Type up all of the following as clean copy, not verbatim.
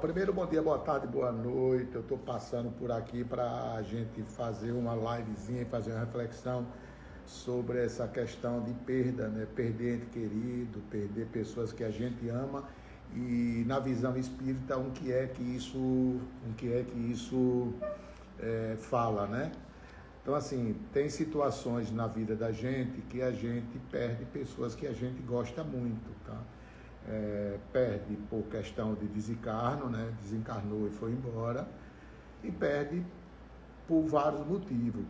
primeiro bom dia, boa tarde, boa noite. Eu estou passando por aqui para a gente fazer uma livezinha e fazer uma reflexão sobre essa questão de perda, né? Perder ente querido, perder pessoas que a gente ama e na visão espírita o que é que isso fala, né? Então assim, tem situações na vida da gente que a gente perde pessoas que a gente gosta muito, tá? Perde por questão de desencarno, né? Desencarnou e foi embora, e perde por vários motivos.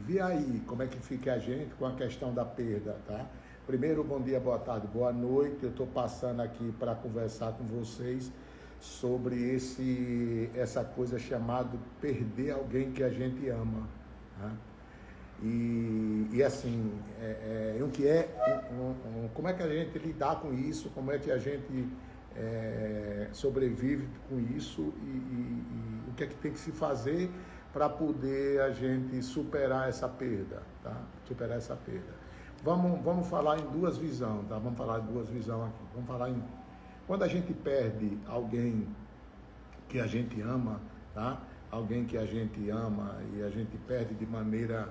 E aí, como é que fica a gente com a questão da perda, tá? Primeiro, bom dia, boa tarde, boa noite. Eu estou passando aqui para conversar com vocês sobre essa coisa chamada perder alguém que a gente ama, tá? E assim, como é que a gente lidar com isso, como é que a gente sobrevive com isso e o que é que tem que se fazer para poder a gente superar essa perda, tá? Superar essa perda. Vamos falar em duas visões, tá? Vamos falar em duas visões aqui. Vamos falar em quando a gente perde alguém que a gente ama, tá? Alguém que a gente ama e a gente perde de maneira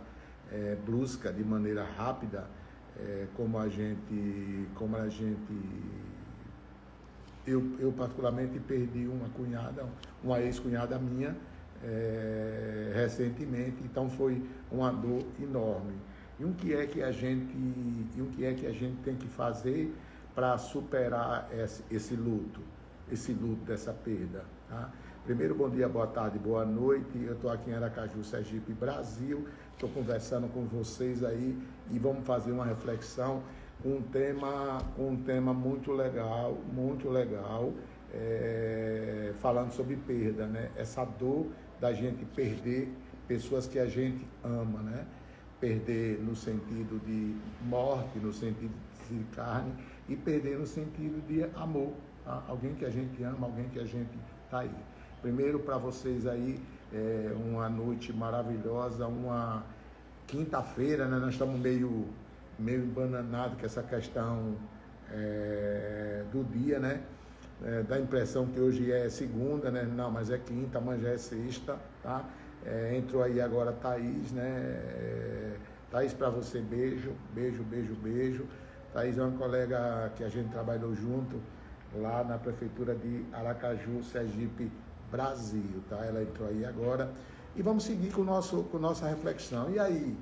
brusca, de maneira rápida, eu particularmente perdi uma ex-cunhada minha recentemente, então foi uma dor enorme. E o que é que a gente tem que fazer para superar esse luto dessa perda, tá? Primeiro, bom dia, boa tarde, boa noite. Eu estou aqui em Aracaju, Sergipe, Brasil. Estou conversando com vocês aí e vamos fazer uma reflexão com um tema muito legal, falando sobre perda, né? Essa dor da gente perder pessoas que a gente ama, né? Perder no sentido de morte, no sentido de carne, e perder no sentido de amor, tá? Alguém que a gente ama, alguém que a gente está aí. Primeiro, para vocês aí, uma noite maravilhosa, uma quinta-feira, né? Nós estamos meio embananados com essa questão do dia, né? Dá a impressão que hoje é segunda, né? Não, mas é quinta, amanhã já é sexta, tá? Entrou aí agora Thaís, né? Thaís, para você, beijo. Thaís é uma colega que a gente trabalhou junto lá na prefeitura de Aracaju, Sergipe, Brasil, tá? Ela entrou aí agora e vamos seguir com nossa reflexão. E aí,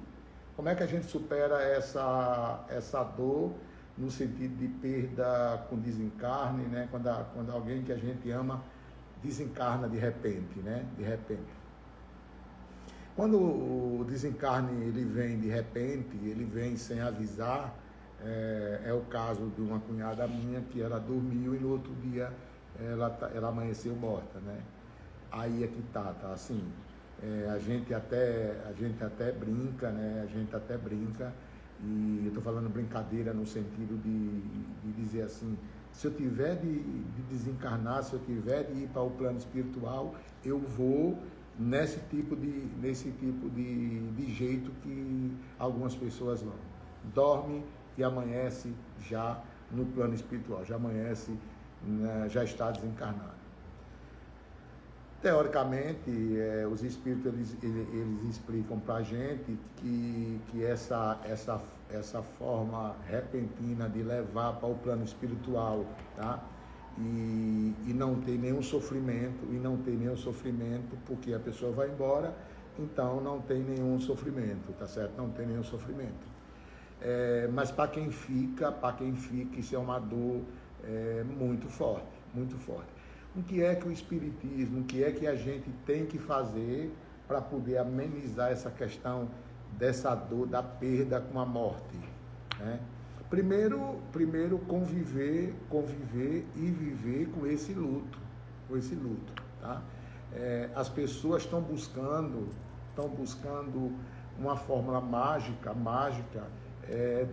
como é que a gente supera essa dor no sentido de perda com desencarne, né? Quando alguém que a gente ama desencarna de repente, né? De repente. Quando o desencarne ele vem de repente, ele vem sem avisar, é o caso de uma cunhada minha que ela dormiu e no outro dia ela amanheceu morta, né? Aí é que tá assim, a gente até brinca, né? E eu tô falando brincadeira no sentido de dizer assim, se eu tiver de desencarnar, se eu tiver de ir para o plano espiritual, eu vou nesse tipo de jeito que algumas pessoas vão. Dorme e amanhece já no plano espiritual, já amanhece, né, já está desencarnado. Teoricamente, os espíritos eles explicam para a gente que essa forma repentina de levar para o plano espiritual, tá? E não ter nenhum sofrimento, porque a pessoa vai embora, então não tem nenhum sofrimento, tá certo? Não tem nenhum sofrimento. Mas para quem fica, isso é uma dor muito forte. O que é que o Espiritismo, o que é que a gente tem que fazer para poder amenizar essa questão dessa dor da perda com a morte, né? Primeiro conviver e viver com esse luto, tá? As pessoas estão buscando uma fórmula mágica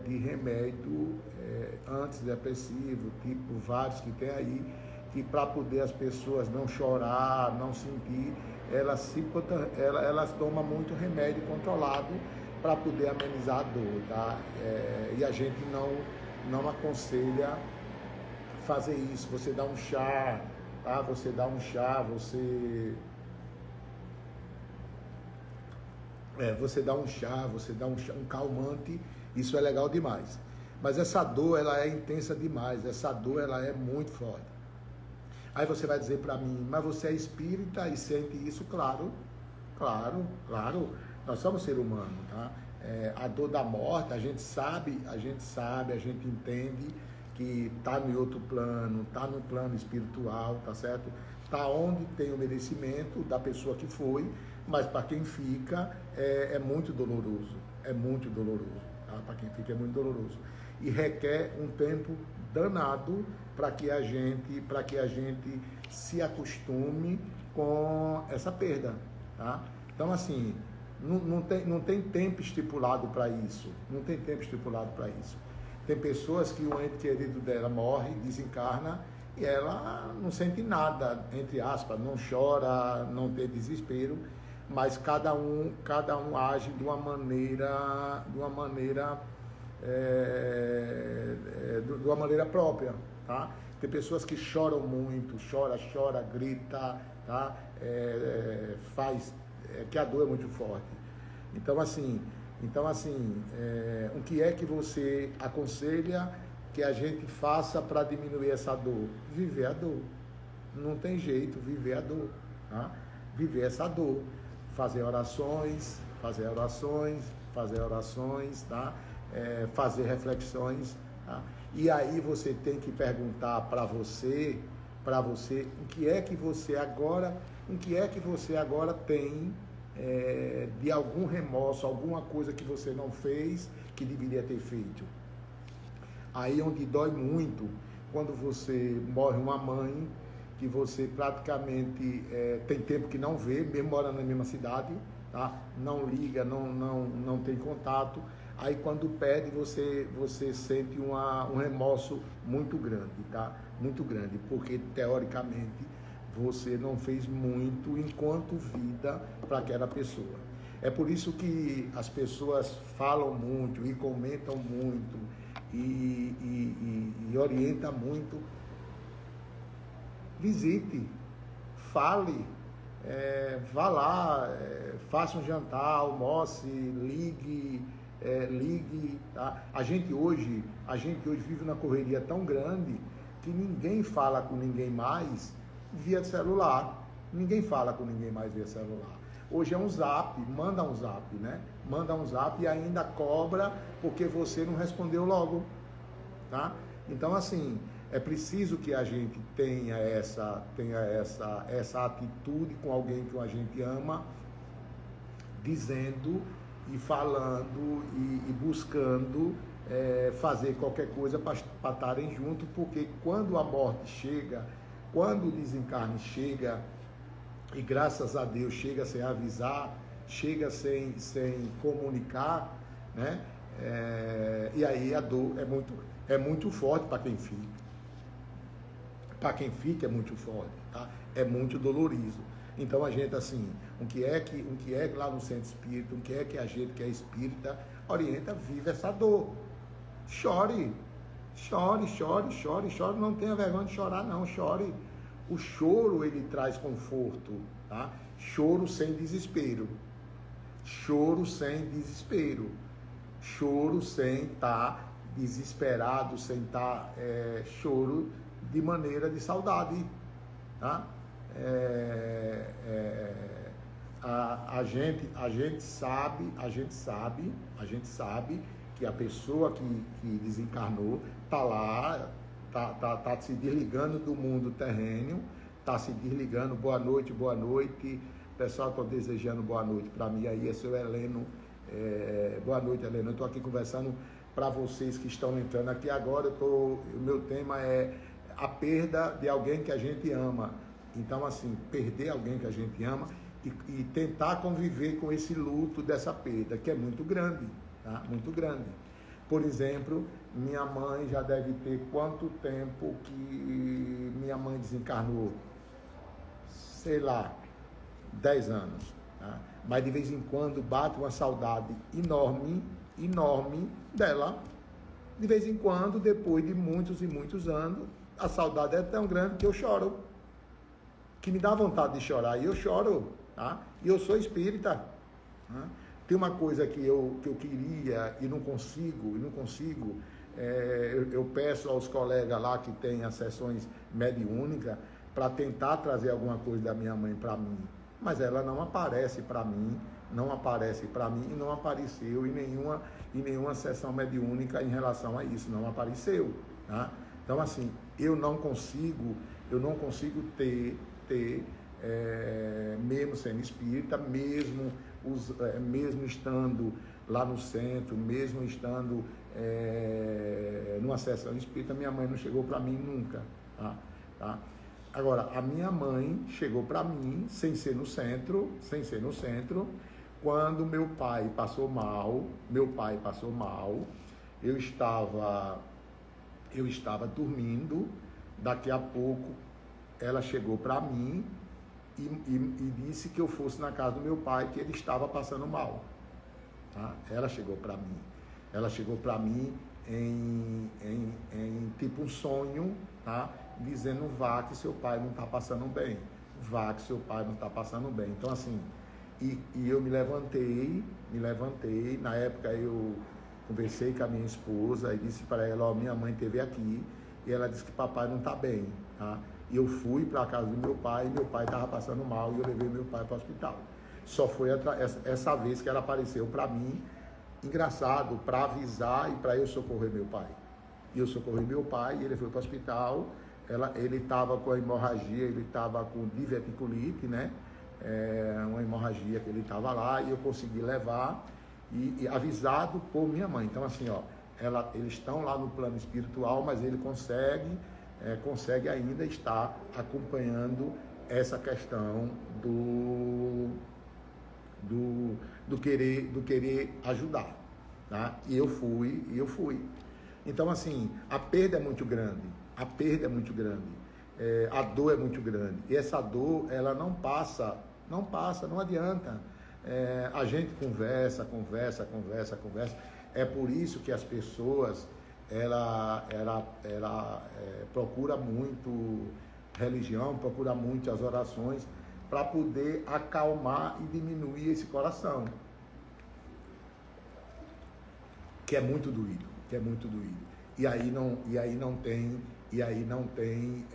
de remédio antidepressivo, tipo vários que tem aí, que para poder as pessoas não chorar, não sentir, elas tomam muito remédio controlado para poder amenizar a dor, tá? E a gente não aconselha fazer isso. Você dá um chá, tá? Você dá um chá, você dá um chá, um calmante, isso é legal demais. Mas essa dor, ela é intensa demais, essa dor, ela é muito forte. Aí você vai dizer para mim, mas você é espírita e sente isso? Claro, nós somos ser humano, tá? A dor da morte, a gente sabe, a gente entende que tá no outro plano, tá no plano espiritual, tá certo? Tá onde tem o merecimento da pessoa que foi, mas para quem fica é muito doloroso, tá? Para quem fica é muito doloroso e requer um tempo danado para que a gente se acostume com essa perda, tá? Então assim, não tem tempo estipulado para isso, Tem pessoas que o ente querido dela morre, desencarna e ela não sente nada, entre aspas, não chora, não tem desespero, mas cada um age de uma maneira própria, tá? Tem pessoas que choram muito, chora, grita, tá? Que a dor é muito forte. Então assim, o que é que você aconselha que a gente faça para diminuir essa dor? Viver a dor. Não tem jeito, viver a dor, tá? Viver essa dor. Fazer orações, tá? Fazer reflexões, tá? E aí você tem que perguntar para você, o que é que você agora tem de algum remorso, alguma coisa que você não fez, que deveria ter feito. Aí onde dói muito, quando você morre uma mãe, que você praticamente tem tempo que não vê, mesmo morando na mesma cidade, tá? Não liga, não tem contato. Aí quando perde, você sente um remorso muito grande, tá? Muito grande, porque teoricamente você não fez muito enquanto vida para aquela pessoa. É por isso que as pessoas falam muito e comentam muito e orientam muito. Visite, fale, vá lá, faça um jantar, almoce, ligue, tá? A gente hoje vive na correria tão grande que ninguém fala com ninguém mais via celular. Hoje é um zap, manda um zap, né? Manda um zap e ainda cobra porque você não respondeu logo, tá? Então assim, é preciso que a gente tenha essa atitude com alguém que a gente ama, dizendo e falando e buscando fazer qualquer coisa para estarem juntos, porque quando a morte chega, quando o desencarne chega, e graças a Deus chega sem avisar, chega sem comunicar, né? E aí a dor é muito forte para quem fica. Para quem fica é muito forte, tá? É muito dolorido. Então a gente assim, o que é que lá no centro espírita, o que é que a gente que é espírita orienta, vive essa dor. Chore, não tenha vergonha de chorar não, chore. O choro ele traz conforto, tá? Choro sem desespero. Choro sem estar desesperado, sem estar choro de maneira de saudade, tá? A gente sabe que a pessoa que desencarnou tá lá, tá se desligando do mundo terreno, tá se desligando. Boa noite, pessoal, tô desejando boa noite para mim aí, é seu Heleno. Boa noite, Heleno. Eu tô aqui conversando para vocês que estão entrando aqui agora. O meu tema é a perda de alguém que a gente ama. Então assim, perder alguém que a gente ama e tentar conviver com esse luto dessa perda, que é muito grande, tá? Muito grande. Por exemplo, minha mãe já deve ter quanto tempo que minha mãe desencarnou? Sei lá, 10 anos, tá? Mas de vez em quando bate uma saudade enorme dela. De vez em quando, depois de muitos e muitos anos, a saudade é tão grande que eu choro. que me dá vontade de chorar, e eu choro, tá? E eu sou espírita, tá? Tem uma coisa que eu queria e não consigo, eu peço aos colegas lá que têm as sessões mediúnicas para tentar trazer alguma coisa da minha mãe para mim, mas ela não aparece para mim, e não apareceu em nenhuma sessão mediúnica em relação a isso, não apareceu, tá? Então assim, eu não consigo ter mesmo sendo espírita, mesmo estando lá no centro, mesmo estando numa sessão espírita, minha mãe não chegou para mim nunca, tá? Agora, a minha mãe chegou para mim, sem ser no centro, quando meu pai passou mal, eu estava dormindo, daqui a pouco ela chegou para mim e disse que eu fosse na casa do meu pai, que ele estava passando mal, tá? Ela chegou para mim em tipo um sonho, tá? Dizendo, vá que seu pai não está passando bem, então assim, e eu me levantei, na época eu conversei com a minha esposa e disse para ela, ó, minha mãe esteve aqui e ela disse que papai não está bem, tá? E eu fui para a casa do meu pai estava passando mal e eu levei meu pai para o hospital. Só foi essa vez que ela apareceu para mim, engraçado, para avisar e para eu socorrer meu pai. E eu socorri meu pai e ele foi para o hospital, ele estava com a hemorragia, ele estava com diverticulite, né? Uma hemorragia que ele estava lá e eu consegui levar e avisado por minha mãe. Então assim, ó, eles estão lá no plano espiritual, mas ele consegue ainda estar acompanhando essa questão do querer ajudar, tá? E eu fui. Então assim, a perda é muito grande, a dor é muito grande, e essa dor, ela não passa, não adianta. A gente conversa, é por isso que as pessoas, ela procura muito religião, procura muito as orações, para poder acalmar e diminuir esse coração, que é muito doído. E aí não tem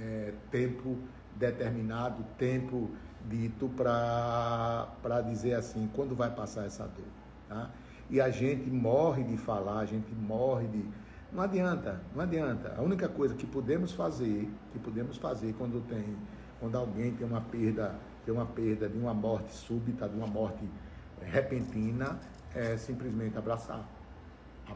tempo determinado, tempo dito para dizer assim, quando vai passar essa dor, tá? E a gente morre de falar, não adianta. A única coisa que podemos fazer quando alguém tem uma perda de uma morte súbita, de uma morte repentina, é simplesmente abraçar, tá?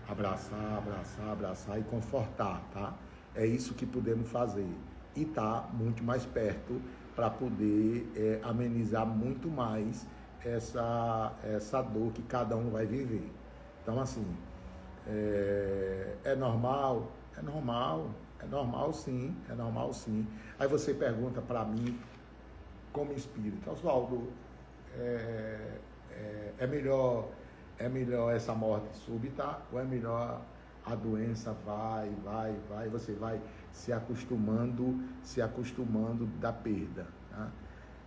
Abraçar e confortar, tá? É isso que podemos fazer e tá muito mais perto para poder amenizar muito mais essa dor que cada um vai viver. Então assim, é normal sim. Aí você pergunta para mim, como espírita, Oswaldo, é melhor essa morte súbita ou é melhor a doença vai, você vai se acostumando da perda, tá?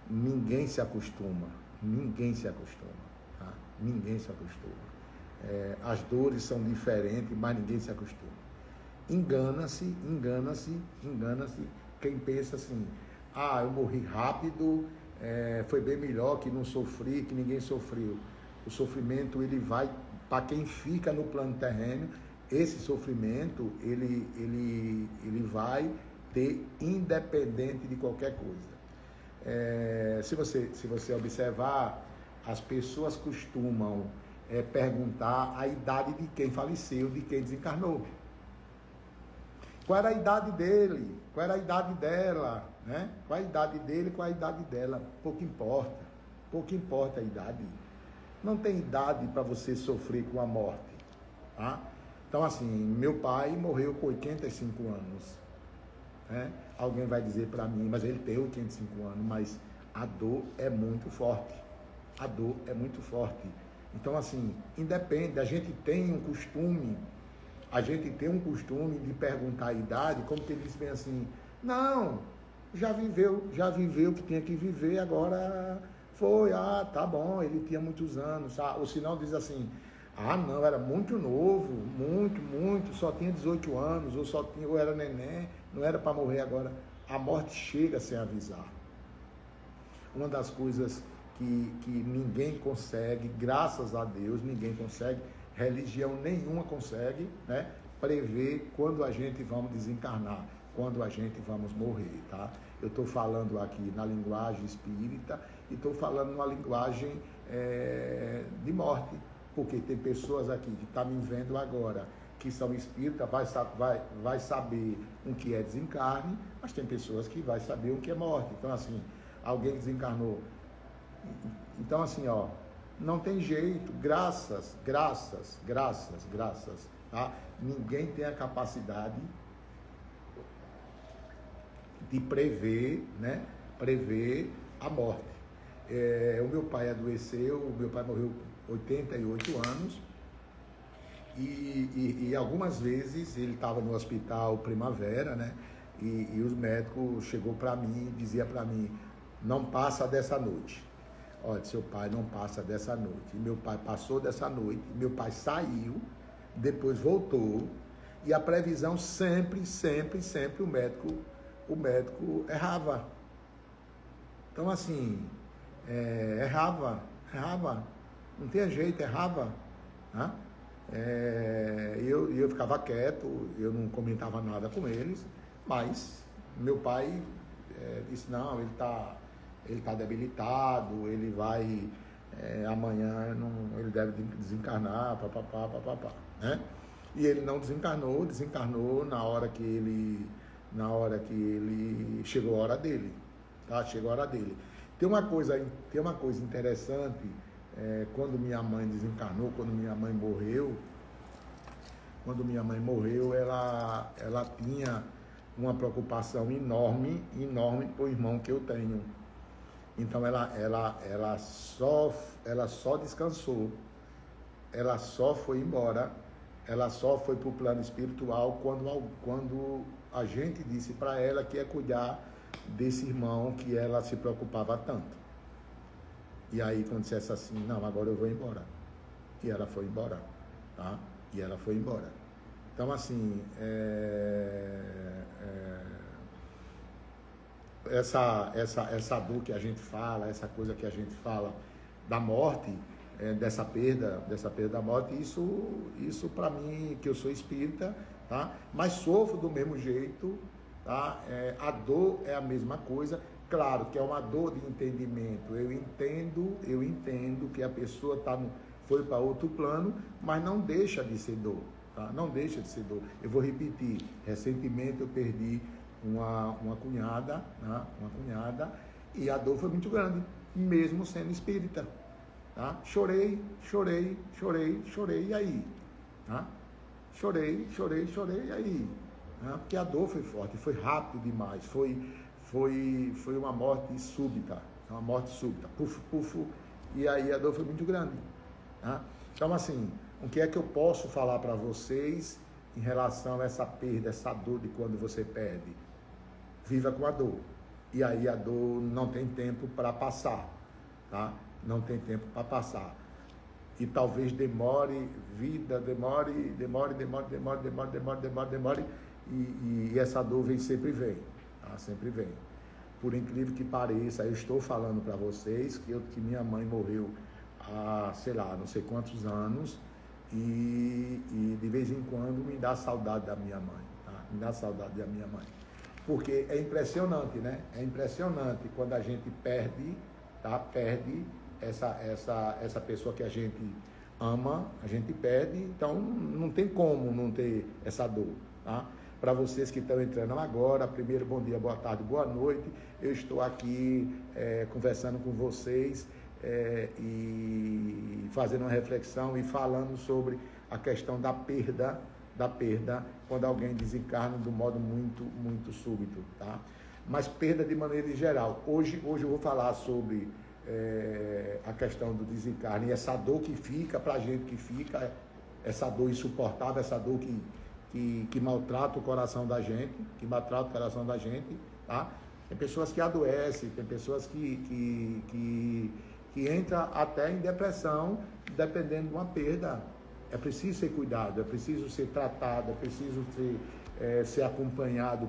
Ninguém se acostuma, tá? As dores são diferentes, mas ninguém se acostuma. Engana-se quem pensa assim, eu morri rápido, foi bem melhor que não sofri, que ninguém sofreu. O sofrimento, ele vai, para quem fica no plano terreno, esse sofrimento, ele vai ter independente de qualquer coisa. Se você observar, as pessoas costumam perguntar a idade de quem faleceu, de quem desencarnou. Qual era a idade dele? Qual era a idade dela? Né? Qual a idade dele? Qual a idade dela? Pouco importa a idade. Não tem idade para você sofrer com a morte, tá? Então assim, meu pai morreu com 85 anos. Né? Alguém vai dizer para mim, mas ele tem 85 anos, mas a dor é muito forte. Então assim, independe, a gente tem um costume de perguntar a idade, como que ele diz bem assim, não, já viveu o que tinha que viver, agora foi, tá bom, ele tinha muitos anos, ou se não diz assim, não, era muito novo, muito, só tinha 18 anos, ou era neném, não era para morrer agora. A morte chega sem avisar. Uma das coisas que ninguém consegue, graças a Deus, ninguém consegue, religião nenhuma consegue, né, prever quando a gente vamos desencarnar, quando a gente vamos morrer, tá? Eu estou falando aqui na linguagem espírita e estou falando numa linguagem de morte, porque tem pessoas aqui que estão me vendo agora, que são espíritas, vai saber o que é desencarne, mas tem pessoas que vai saber o que é morte. Então, assim, alguém desencarnou. Então, assim, não tem jeito, graças, tá? Ninguém tem a capacidade de prever, né? Prever a morte. O meu pai adoeceu, meu pai morreu com 88 anos, e algumas vezes ele estava no hospital Primavera, né? E os médicos chegou para mim e dizia para mim, não passa dessa noite. Olha, seu pai não passa dessa noite. E meu pai passou dessa noite, meu pai saiu, depois voltou, e a previsão sempre o médico errava. Então, assim, errava, não tinha jeito, errava. Né? Eu ficava quieto, eu não comentava nada com eles, mas meu pai disse, não, ele tá debilitado, ele vai, amanhã ele deve desencarnar, papapá, né? E ele não desencarnou na hora que ele chegou a hora dele, tá? Chegou a hora dele. Tem uma coisa interessante, quando minha mãe desencarnou, quando minha mãe morreu, ela tinha uma preocupação enorme para o irmão que eu tenho. Então ela só descansou, ela só foi embora, ela só foi para o plano espiritual quando a gente disse para ela que ia cuidar desse irmão que ela se preocupava tanto. E aí quando dissesse assim, não, agora eu vou embora. E ela foi embora, tá? E ela foi embora. Então, assim, essa dor que a gente fala, essa coisa que a gente fala da morte, dessa perda da morte, isso para mim, que eu sou espírita, tá? Mas sofro do mesmo jeito, tá? A dor é a mesma coisa, claro que é uma dor de entendimento, eu entendo que a pessoa foi para outro plano, mas não deixa de ser dor, tá? Não deixa de ser dor. Eu vou repetir, recentemente eu perdi uma cunhada, né? Uma cunhada, e a dor foi muito grande, mesmo sendo espírita, tá? Chorei, e aí? Tá? Chorei, e aí? Né? Porque a dor foi forte, foi rápido demais, foi uma morte súbita, puf, e aí a dor foi muito grande. Tá? Então, assim, o que é que eu posso falar para vocês em relação a essa perda, essa dor de quando você perde? Viva com a dor. E aí a dor não tem tempo para passar, tá? Não tem tempo para passar. E talvez demore, e essa dor sempre vem, tá? Sempre vem. Por incrível que pareça, eu estou falando para vocês que minha mãe morreu há, sei lá, não sei quantos anos, e de vez em quando me dá saudade da minha mãe, tá? Me dá saudade da minha mãe. Porque é impressionante, né? É impressionante quando a gente perde, tá? Perde essa pessoa que a gente ama, a gente perde, então não tem como não ter essa dor, tá? Para vocês que estão entrando agora, primeiro, bom dia, boa tarde, boa noite. Eu estou aqui conversando com vocês e fazendo uma reflexão e falando sobre a questão da perda, quando alguém desencarna de um modo muito súbito, tá? Mas perda de maneira geral. Hoje eu vou falar sobre a questão do desencarne e essa dor que fica pra gente, essa dor insuportável, essa dor que maltrata o coração da gente, tá? Tem pessoas que adoecem, tem pessoas que entram até em depressão, dependendo de uma perda. É preciso ser cuidado, é preciso ser tratado, é preciso ser acompanhado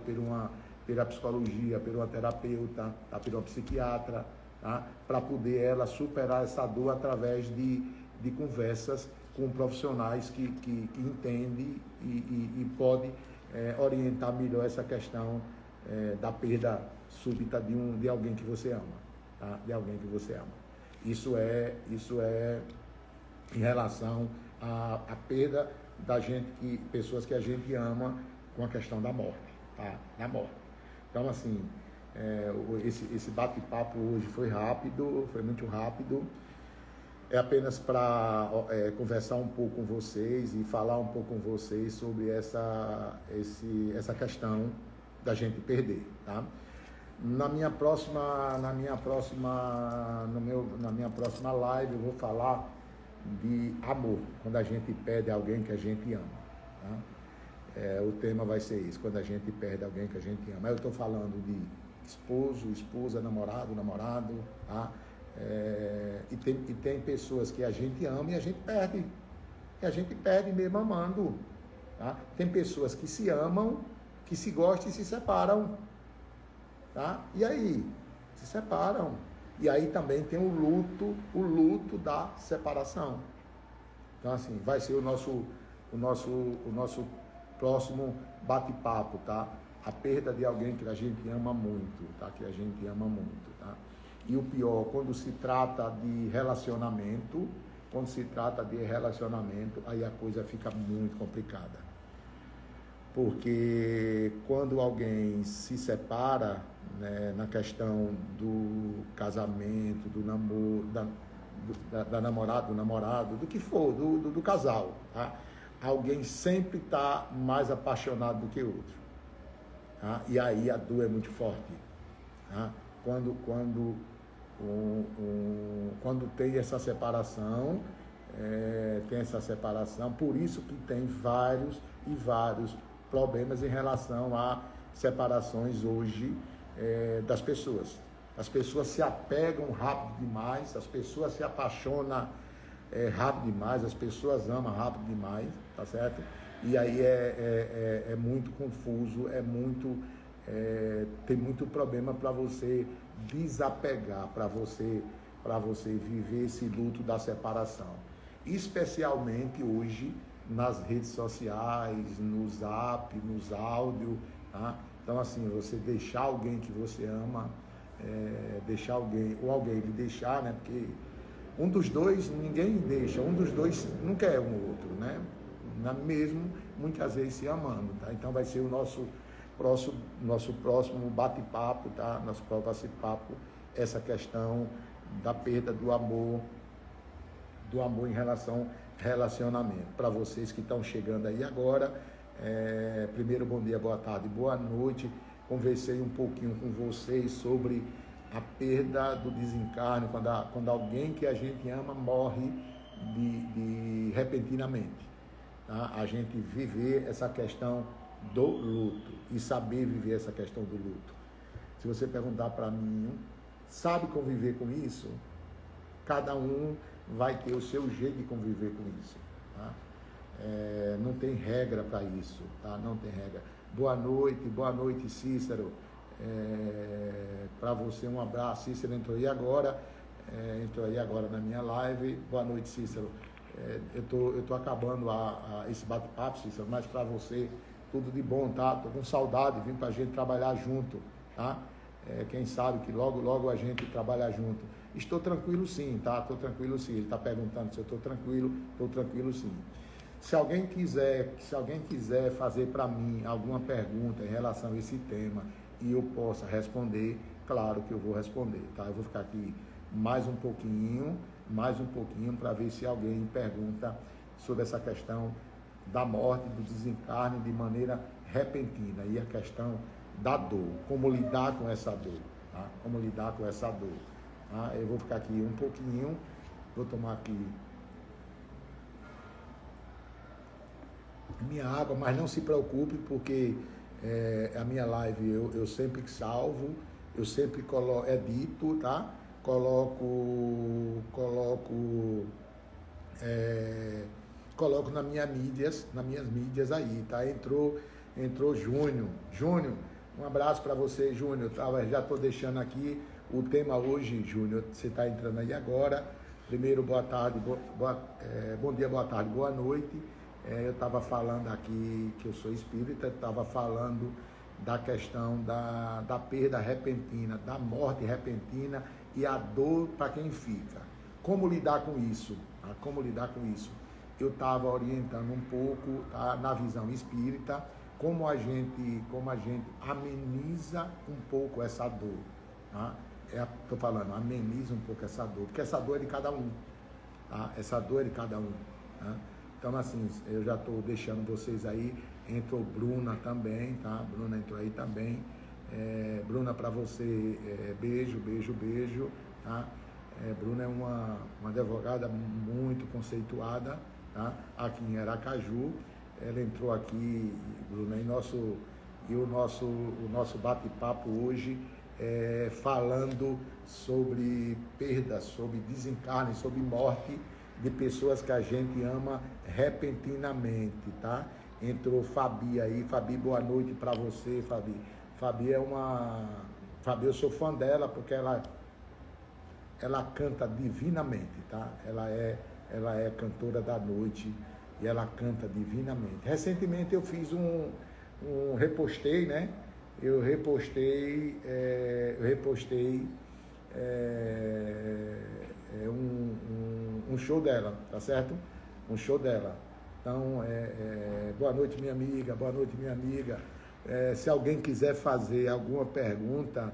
pela psicologia, por uma terapeuta, tá? Por uma psiquiatra, tá? Para poder ela superar essa dor através de conversas com profissionais que entendem e podem orientar melhor essa questão da perda súbita de alguém que você ama, tá? De alguém que você ama. Isso é em relação à perda da gente, pessoas que a gente ama, com a questão da morte, tá? Da morte. Então, assim, esse bate-papo hoje foi rápido, foi muito rápido. É apenas para conversar um pouco com vocês e falar um pouco com vocês sobre essa questão da gente perder, tá? Na minha próxima live eu vou falar de amor, quando a gente perde alguém que a gente ama, tá? O tema vai ser isso, quando a gente perde alguém que a gente ama. Eu estou falando de esposo, esposa, namorado, tá? E tem pessoas que a gente ama e a gente perde. E a gente perde mesmo amando, tá? Tem pessoas que se amam, que se gostam e se separam, tá? E aí? Se separam. E aí também tem o luto da separação. Então, assim, vai ser o nosso próximo bate-papo, tá? A perda de alguém que a gente ama muito, tá? Que a gente ama muito, tá? E o pior, quando se trata de relacionamento, aí a coisa fica muito complicada. Porque quando alguém se separa, né, na questão do casamento, do namoro, da namorada, do namorado, do que for, do casal, tá? Alguém sempre está mais apaixonado do que o outro, tá? E aí a dor é muito forte, tá? Quando tem essa separação, por isso que tem vários problemas em relação a separações hoje das pessoas. As pessoas se apegam rápido demais, as pessoas se apaixonam rápido demais, as pessoas amam rápido demais, tá certo? E aí é muito confuso, tem muito problema para você desapegar, para você viver esse luto da separação. Especialmente hoje nas redes sociais, no Zap, nos áudios, tá? Então, assim, você deixar alguém que você ama, deixar alguém, ou alguém lhe deixar, né? Porque um dos dois, ninguém deixa, um dos dois não quer um ou outro, né? Mesmo, muitas vezes se amando, tá? Então vai ser o nosso próximo bate-papo, tá? Nosso próximo bate-papo, essa questão da perda do amor em relação relacionamento. Para vocês que estão chegando aí agora, primeiro bom dia, boa tarde, boa noite. Conversei um pouquinho com vocês sobre a perda do desencarne, quando alguém que a gente ama morre repentinamente, tá? A gente viver essa questão do luto e saber viver essa questão do luto. Se você perguntar para mim, sabe conviver com isso? Cada um vai ter o seu jeito de conviver com isso, tá? Não tem regra para isso, tá? Não tem regra. Boa noite, Cícero. Para você um abraço. Cícero entrou aí agora na minha live. Boa noite, Cícero. Eu tô acabando esse bate-papo, Cícero, mas para você tudo de bom, tá? Tô com saudade, vim pra gente trabalhar junto, tá? Quem sabe que logo a gente trabalha junto. Estou tranquilo sim, tá? Estou tranquilo sim. Ele está perguntando se eu estou tranquilo sim. Se alguém quiser fazer para mim alguma pergunta em relação a esse tema e eu possa responder, claro que eu vou responder, tá? Eu vou ficar aqui mais um pouquinho para ver se alguém pergunta sobre essa questão da morte, do desencarne de maneira repentina e a questão da dor, como lidar com essa dor, tá? Como lidar com essa dor. Tá? Eu vou ficar aqui um pouquinho, vou tomar aqui minha água, mas não se preocupe, porque a minha live eu sempre salvo, eu sempre edito, tá? Coloco nas minhas mídias aí, tá? Entrou Júnior, um abraço para você, Júnior. Já estou deixando aqui o tema hoje, Júnior. Você está entrando aí agora. Primeiro, boa tarde, bom dia, boa tarde, boa noite. Eu estava falando aqui que eu sou espírita, estava falando da questão da perda repentina, da morte repentina e a dor para quem fica. Como lidar com isso? Tá? Como lidar com isso? Eu estava orientando um pouco, tá, na visão espírita, como a gente ameniza um pouco essa dor. Tá? Estou falando, ameniza um pouco essa dor, porque essa dor é de cada um. Tá? Essa dor é de cada um. Tá? Então, assim, eu já estou deixando vocês aí. Entrou Bruna também, tá? Bruna entrou aí também. Bruna, para você, beijo, tá? Bruna é uma advogada muito conceituada, tá? Aqui em Aracaju. Ela entrou aqui, Bruna, e o nosso bate-papo hoje falando sobre perda, sobre desencarne, sobre morte de pessoas que a gente ama repentinamente, tá? Entrou Fabi aí. Fabi, boa noite para você, Fabi. Fabi eu sou fã dela porque ela canta divinamente, tá? Ela é cantora da noite e ela canta divinamente. Recentemente eu fiz repostei, né? Eu repostei um show dela, tá certo? Um show dela. Então, boa noite, minha amiga, boa noite, minha amiga. Se alguém quiser fazer alguma pergunta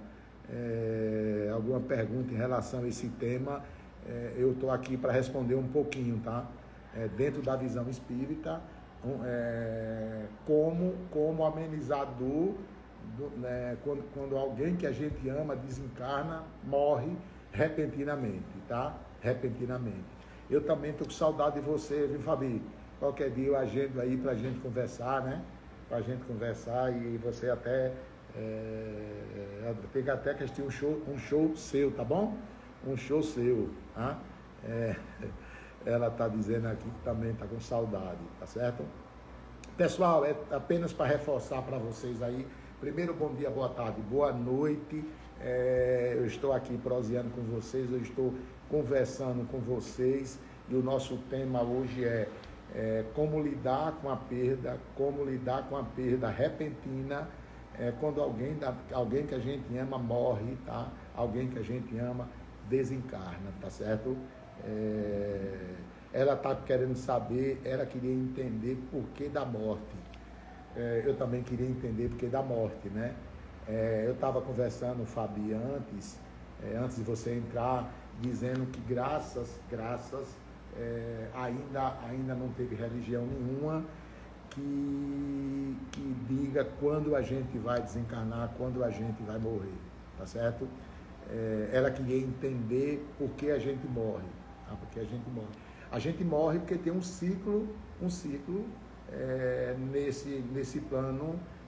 em relação a esse tema, eu estou aqui para responder um pouquinho, tá? Dentro da visão espírita, como amenizar a dor, né, quando alguém que a gente ama desencarna, morre repentinamente, tá? Repentinamente. Eu também estou com saudade de você, viu, Fabi? Qualquer dia eu agendo aí pra gente conversar, né? Pra gente conversar e você até tem que até assistir um show seu, tá bom? Um show seu, tá? Ela tá dizendo aqui que também tá com saudade, tá certo? Pessoal, é apenas para reforçar para vocês aí. Primeiro, bom dia, boa tarde, boa noite. Eu estou aqui proseando com vocês, eu estou conversando com vocês e o nosso tema hoje é como lidar com a perda repentina, quando alguém que a gente ama morre, tá? Alguém que a gente ama desencarna, tá certo? Ela está querendo saber, ela queria entender por que da morte. Eu também queria entender por que da morte, né? Eu estava conversando, Fabi, antes de você entrar, dizendo que graças ainda não teve religião nenhuma que diga quando a gente vai desencarnar, quando a gente vai morrer, tá certo? Ela queria entender por que a gente morre, tá? Porque a gente morre. A gente morre porque tem um ciclo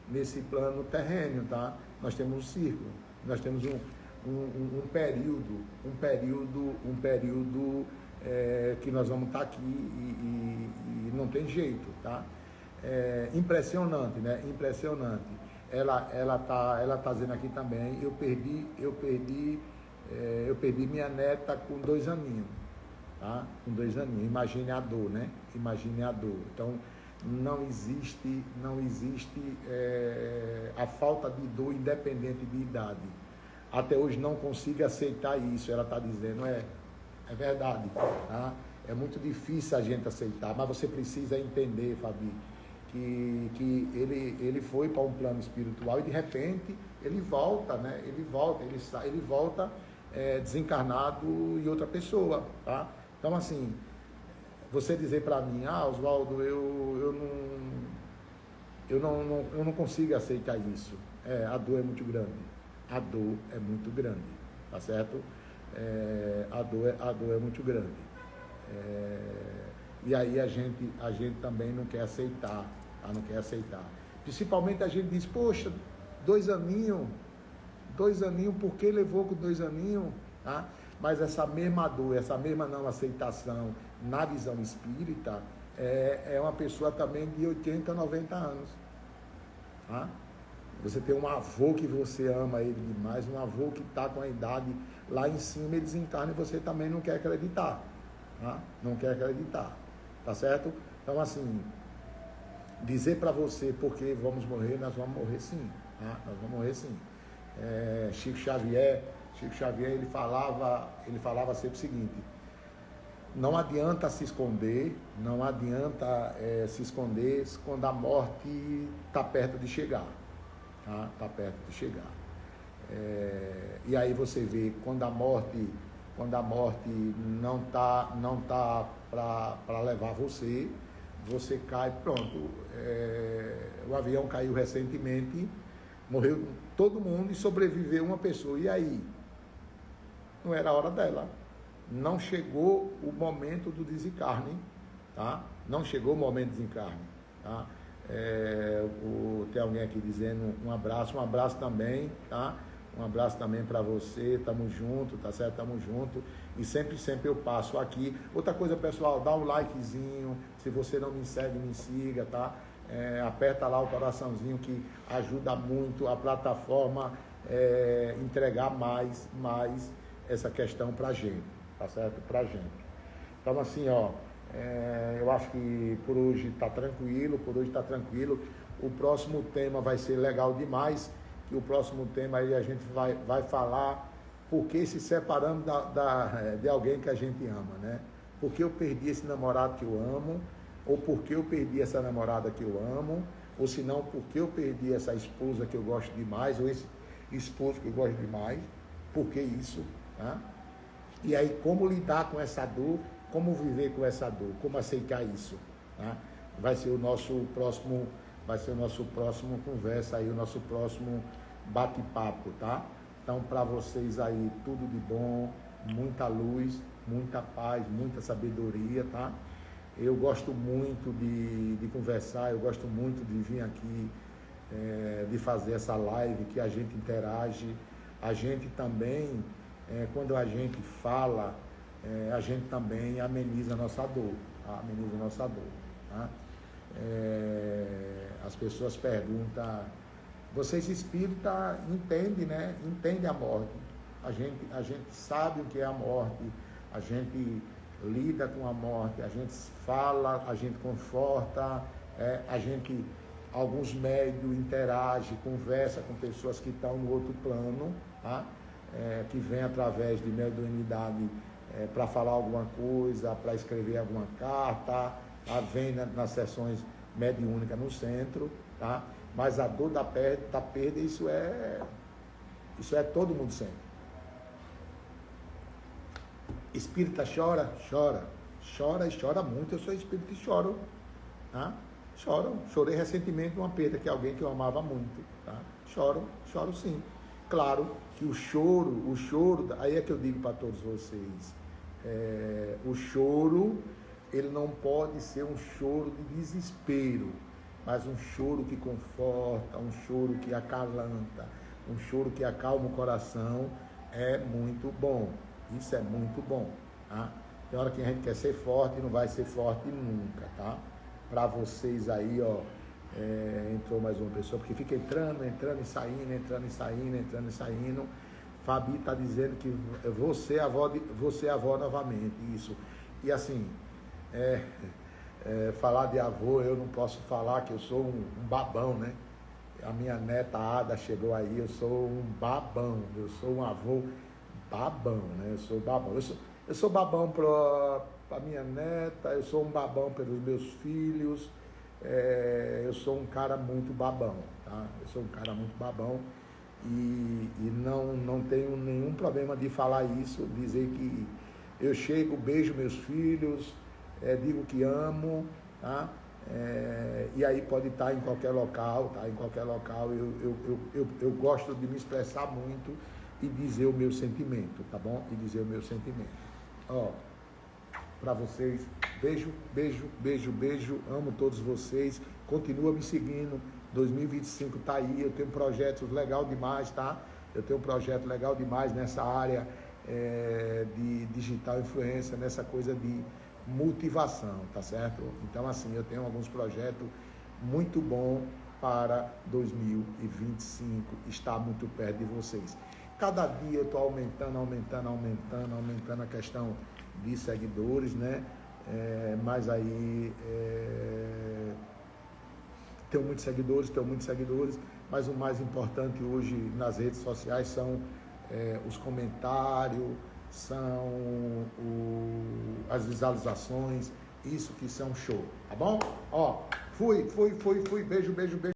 nesse plano terreno, tá? Nós temos um ciclo, nós temos um período que nós vamos estar aqui e não tem jeito, tá? Impressionante, né? Impressionante. Ela tá dizendo aqui também, eu perdi minha neta com 2 aninhos, tá? Com 2 aninhos. Imagine a dor, né? Imagine a dor. Então, não existe a falta de dor independente de idade. Até hoje não consigo aceitar isso, ela está dizendo, é verdade, tá? É muito difícil a gente aceitar, mas você precisa entender, Fabi, que ele foi para um plano espiritual e de repente ele volta, né? Ele volta desencarnado em outra pessoa, tá? Então, assim, você dizer para mim, Oswaldo, eu não consigo aceitar isso. A dor é muito grande. A dor é muito grande, tá certo? A dor é muito grande. E aí a gente também não quer aceitar, tá? Não quer aceitar. Principalmente a gente diz, poxa, 2 aninhos 2 aninhos, por que levou com 2 aninhos? Tá? Mas essa mesma dor, essa mesma não aceitação na visão espírita, é uma pessoa também de 80, 90 anos. Tá? Você tem um avô que você ama ele demais, um avô que está com a idade lá em cima, ele desencarna e você também não quer acreditar. Tá? Não quer acreditar. Tá certo? Então, assim, dizer para você porque vamos morrer, nós vamos morrer sim. Tá? Nós vamos morrer sim. Chico Xavier, ele falava sempre o seguinte: não adianta se esconder, não adianta se esconder quando a morte está perto de chegar. Tá? Tá perto de chegar. E aí você vê quando a morte não tá para levar você cai, pronto. O avião caiu recentemente, morreu todo mundo e sobreviveu uma pessoa. E aí? Não era a hora dela. Não chegou o momento do desencarne, tá? Não chegou o momento do desencarne, tá? Tem alguém aqui dizendo um abraço também, tá? Um abraço também para você, tamo junto, tá certo? Tamo junto. E sempre eu passo aqui. Outra coisa, pessoal, dá um likezinho. Se você não me segue, me siga, tá? Aperta lá o coraçãozinho que ajuda muito a plataforma entregar mais essa questão pra gente, tá certo? Pra gente. Então, assim, ó, eu acho que por hoje tá tranquilo, O próximo tema vai ser legal demais, que o próximo tema aí a gente vai falar por que se separamos de alguém que a gente ama, né? Por que eu perdi esse namorado que eu amo, ou por que eu perdi essa namorada que eu amo, ou se não, por que eu perdi essa esposa que eu gosto demais, ou esse esposo que eu gosto demais, por que isso, tá? E aí, como lidar com essa dor, como viver com essa dor, como aceitar isso, tá? Vai ser o nosso próximo conversa aí, o nosso próximo bate-papo, tá? Então, para vocês aí, tudo de bom, muita luz, muita paz, muita sabedoria, tá? Eu gosto muito de conversar, eu gosto muito de vir aqui, de fazer essa live, que a gente interage. A gente também, quando a gente fala, a gente também ameniza a nossa dor, tá? Ameniza a nossa dor, tá? As pessoas perguntam: vocês espíritas entendem, né? Entendem a morte. A gente sabe o que é a morte, a gente lida com a morte, a gente fala, a gente conforta, alguns médios interagem, conversa com pessoas que estão no outro plano, tá? Que vem através de mediunidade para falar alguma coisa, para escrever alguma carta, vem nas sessões mediúnicas no centro, tá? Mas a dor da perda, isso é todo mundo sente. Espírita chora e chora muito. Eu sou espírita e choro, tá? Chorei recentemente uma perda que alguém que eu amava muito, tá? Choro sim. Claro que o choro, aí é que eu digo para todos vocês, o choro, ele não pode ser um choro de desespero, mas um choro que conforta, um choro que acalanta, um choro que acalma o coração, é muito bom. Isso é muito bom, tá? Tem hora que a gente quer ser forte e não vai ser forte nunca, tá? Para vocês aí, ó, entrou mais uma pessoa, porque fica entrando e saindo. Fabi está dizendo que você é avó novamente, isso. E assim, falar de avô, eu não posso falar que eu sou um babão, né? A minha neta Ada chegou aí, eu sou um babão, eu sou um avô babão, né? Eu sou babão. Eu sou babão para minha neta, eu sou um babão pelos meus filhos, eu sou um cara muito babão, tá? Eu sou um cara muito babão e não tenho nenhum problema de falar isso, dizer que eu chego, beijo meus filhos, digo que amo, tá? E aí pode estar em qualquer local, tá? Em qualquer local, eu gosto de me expressar muito e dizer o meu sentimento, tá bom? E dizer o meu sentimento. Ó, para vocês, beijo, amo todos vocês, continua me seguindo, 2025 tá aí, eu tenho projetos legal demais, tá? Eu tenho um projeto legal demais nessa área de digital influência, nessa coisa de motivação, tá certo? Então, assim, eu tenho alguns projetos muito bons para 2025, está muito perto de vocês. Cada dia eu estou aumentando a questão de seguidores, né? Mas aí tenho muitos seguidores, mas o mais importante hoje nas redes sociais são os comentários, são as visualizações, isso que são show, tá bom? Ó, fui, beijo.